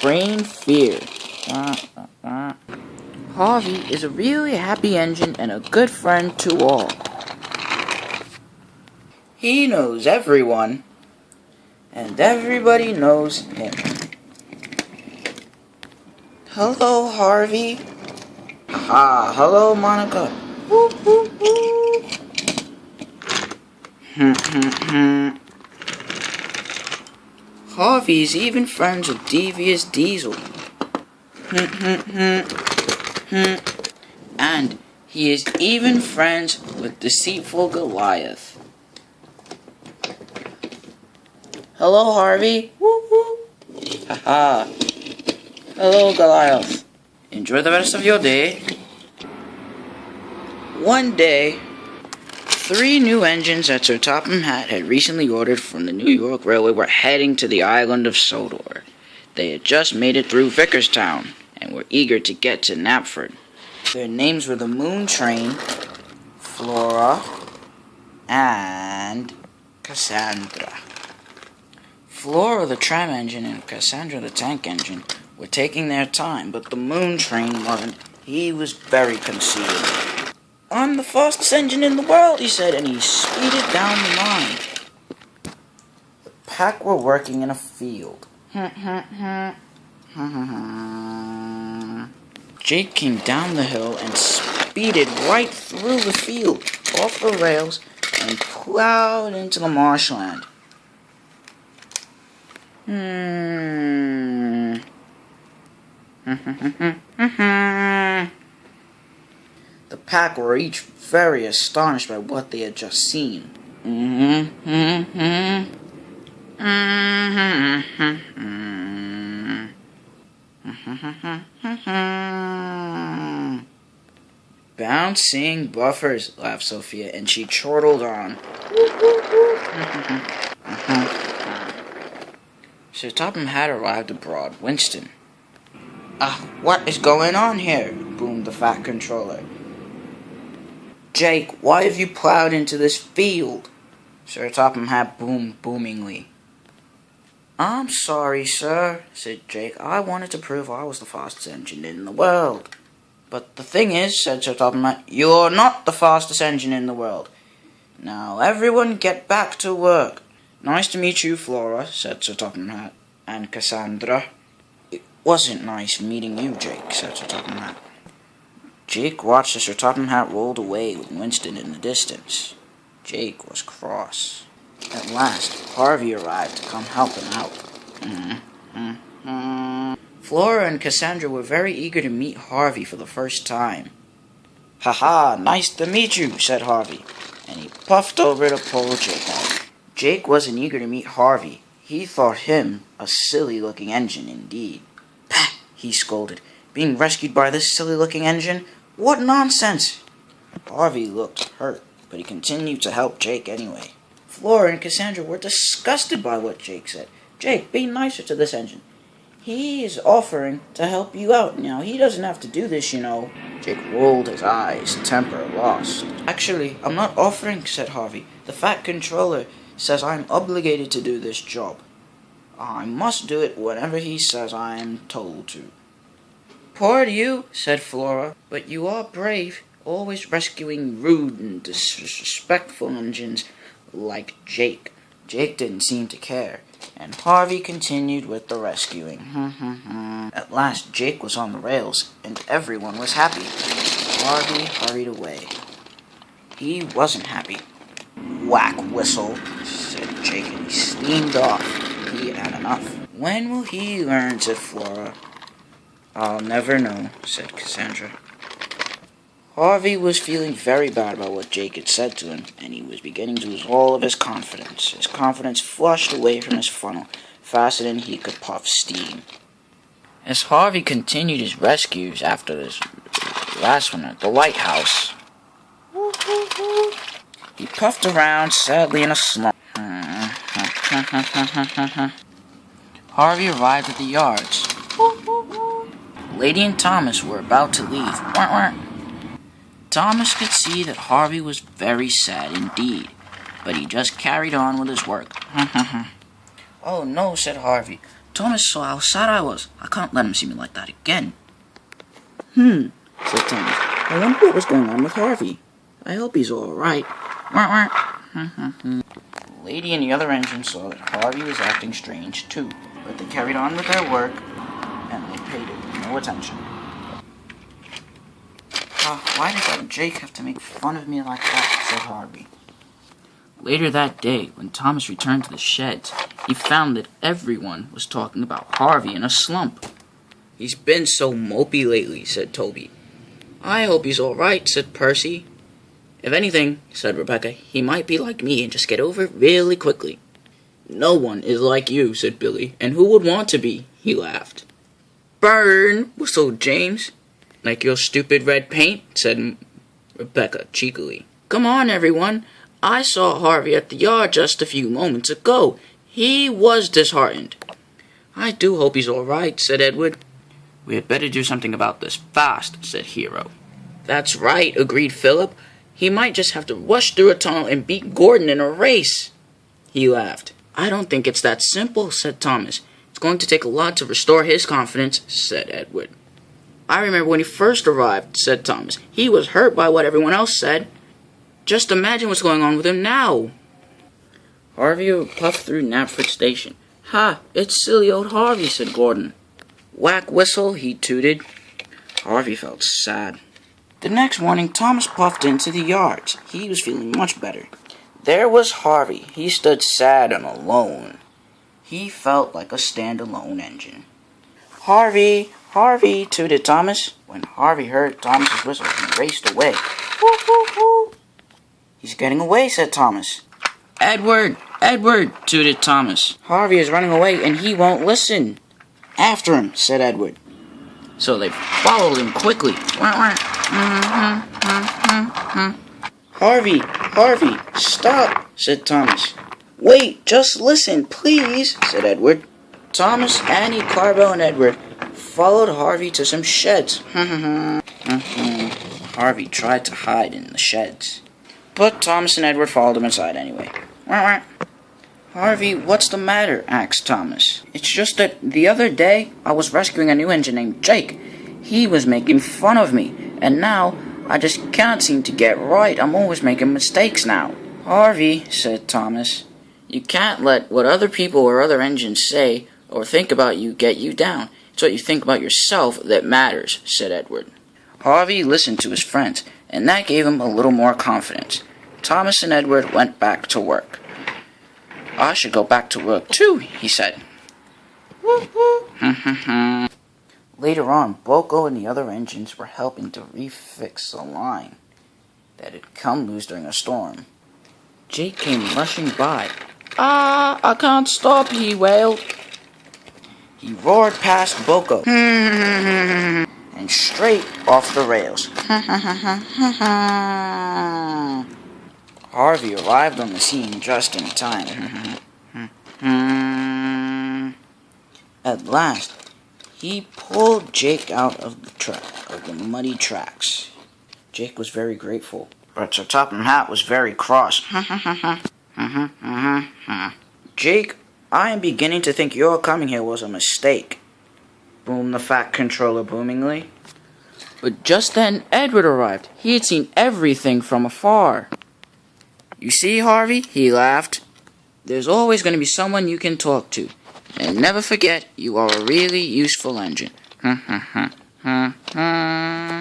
brain fear. Harvey is a really happy engine and a good friend to all. He knows everyone, and everybody knows him. Hello, Harvey. Ah, hello, Monica. Whoop, whoop, whoop. Harvey's even friends with Devious Diesel. And he is even friends with Deceitful Goliath. Hello, Harvey. Whoop, whoop. Haha. Hello, Goliath. Enjoy the rest of your day. One day, 3 new engines that Sir Topham Hatt had recently ordered from the New York Railway were heading to the island of Sodor. They had just made it through Vickerstown and were eager to get to Knapford. Their names were the Moon Train, Flora, and Cassandra. Flora, the tram engine, and Cassandra, the tank engine, were taking their time, but the Moon Train wasn't. He was very conceited. "I'm the fastest engine in the world," he said, and he speeded down the line. The pack were working in a field. Jake came down the hill and speeded right through the field, off the rails, and plowed into the marshland. The pack were each very astonished by what they had just seen. "Bouncing buffers," laughed Sophia, and she chortled on. Sir Topham Hatt arrived at Broad Winston. What is going on here?" boomed the fat controller. "Jake, why have you plowed into this field?" Sir Topham Hatt boomed boomingly. "I'm sorry, sir," said Jake. "I wanted to prove I was the fastest engine in the world." "But the thing is," said Sir Topham Hatt, "you're not the fastest engine in the world. Now everyone get back to work." "Nice to meet you, Flora," said Sir Topham Hatt. "And Cassandra." "It wasn't nice meeting you, Jake," said Sir Topham Hatt. Jake watched as Sir Topham Hatt rolled away with Winston in the distance. Jake was cross. At last, Harvey arrived to come help him out. Flora and Cassandra were very eager to meet Harvey for the first time. "Ha, nice to meet you," said Harvey, and he puffed over to pull Jake out. Jake wasn't eager to meet Harvey. He thought him a silly-looking engine indeed. "Pah!" he scolded. "Being rescued by this silly-looking engine? What nonsense!" Harvey looked hurt, but he continued to help Jake anyway. Flora and Cassandra were disgusted by what Jake said. "Jake, be nicer to this engine. He is offering to help you out now. He doesn't have to do this, you know." Jake rolled his eyes, temper lost. "Actually, I'm not offering," said Harvey. "The fat controller says I'm obligated to do this job. I must do it whenever he says I am told to." "Poor you," said Flora, "but you are brave, always rescuing rude and disrespectful engines like Jake." Jake didn't seem to care, and Harvey continued with the rescuing. At last, Jake was on the rails, and everyone was happy. Harvey hurried away. He wasn't happy. "Whack whistle," said Jake, and he steamed off. He had enough. "When will he learn?" said Flora. "I'll never know," said Cassandra. Harvey was feeling very bad about what Jake had said to him, and he was beginning to lose all of his confidence. His confidence flushed away from his funnel faster than he could puff steam. As Harvey continued his rescues after this last one at the lighthouse, he puffed around sadly in a slump. Harvey arrived at the yards. Lady and Thomas were about to leave. Thomas could see that Harvey was very sad indeed, but he just carried on with his work. "Oh no," said Harvey. Thomas saw how sad I was. I can't let him see me like that again. Said Thomas. I wonder what was going on with Harvey. I hope he's alright. The lady in the other engine saw that Harvey was acting strange too, but they carried on with their work, and they paid it no attention. Why did Jake have to make fun of me like that? Said Harvey. Later that day, when Thomas returned to the sheds, he found that everyone was talking about Harvey in a slump. He's been so mopey lately, said Toby. I hope he's alright, said Percy. If anything, said Rebecca, he might be like me and just get over it really quickly. No one is like you, said Billy, and who would want to be? He laughed. Burn, whistled James. Like your stupid red paint, said Rebecca cheekily. Come on, everyone. I saw Harvey at the yard just a few moments ago. He was disheartened. I do hope he's all right, said Edward. We had better do something about this fast, said Hero. That's right, agreed Philip. He might just have to rush through a tunnel and beat Gordon in a race. He laughed. I don't think it's that simple, said Thomas. It's going to take a lot to restore his confidence, said Edward. I remember when he first arrived, said Thomas. He was hurt by what everyone else said. Just imagine what's going on with him now. Harvey puffed through Knapford Station. Ha, it's silly old Harvey, said Gordon. Whack whistle, he tooted. Harvey felt sad. The next morning, Thomas puffed into the yards. He was feeling much better. There was Harvey. He stood sad and alone. He felt like a stand-alone engine. Harvey, Harvey, tooted Thomas. When Harvey heard Thomas's whistle, he raced away. Woo, woo, woo. He's getting away, said Thomas. Edward, Edward, tooted Thomas. Harvey is running away and he won't listen. After him, said Edward. So they followed him quickly. Harvey, Harvey, stop, said Thomas. Wait, just listen, please, said Edward. Thomas, Annie, Carbo, and Edward followed Harvey to some sheds. Harvey tried to hide in the sheds, but Thomas and Edward followed him inside anyway. Harvey, what's the matter? Asked Thomas. It's just that the other day I was rescuing a new engine named Jake. He was making fun of me, and now I just can't seem to get right. I'm always making mistakes now. Harvey, said Thomas, you can't let what other people or other engines say or think about you get you down. It's what you think about yourself that matters, said Edward. Harvey listened to his friends, and that gave him a little more confidence. Thomas and Edward went back to work. I should go back to work too, he said. Later on, Boko and the other engines were helping to refix a line that had come loose during a storm. Jake came rushing by. I can't stop, he wailed. He roared past Boko and straight off the rails. Harvey arrived on the scene just in time. At last, he pulled Jake out of the muddy tracks. Jake was very grateful, but Sir Topham Hatt was very cross. Jake, I am beginning to think your coming here was a mistake, boomed the Fat Controller boomingly. But just then, Edward arrived. He had seen everything from afar. You see, Harvey, he laughed. There's always going to be someone you can talk to. And never forget, you are a really useful engine.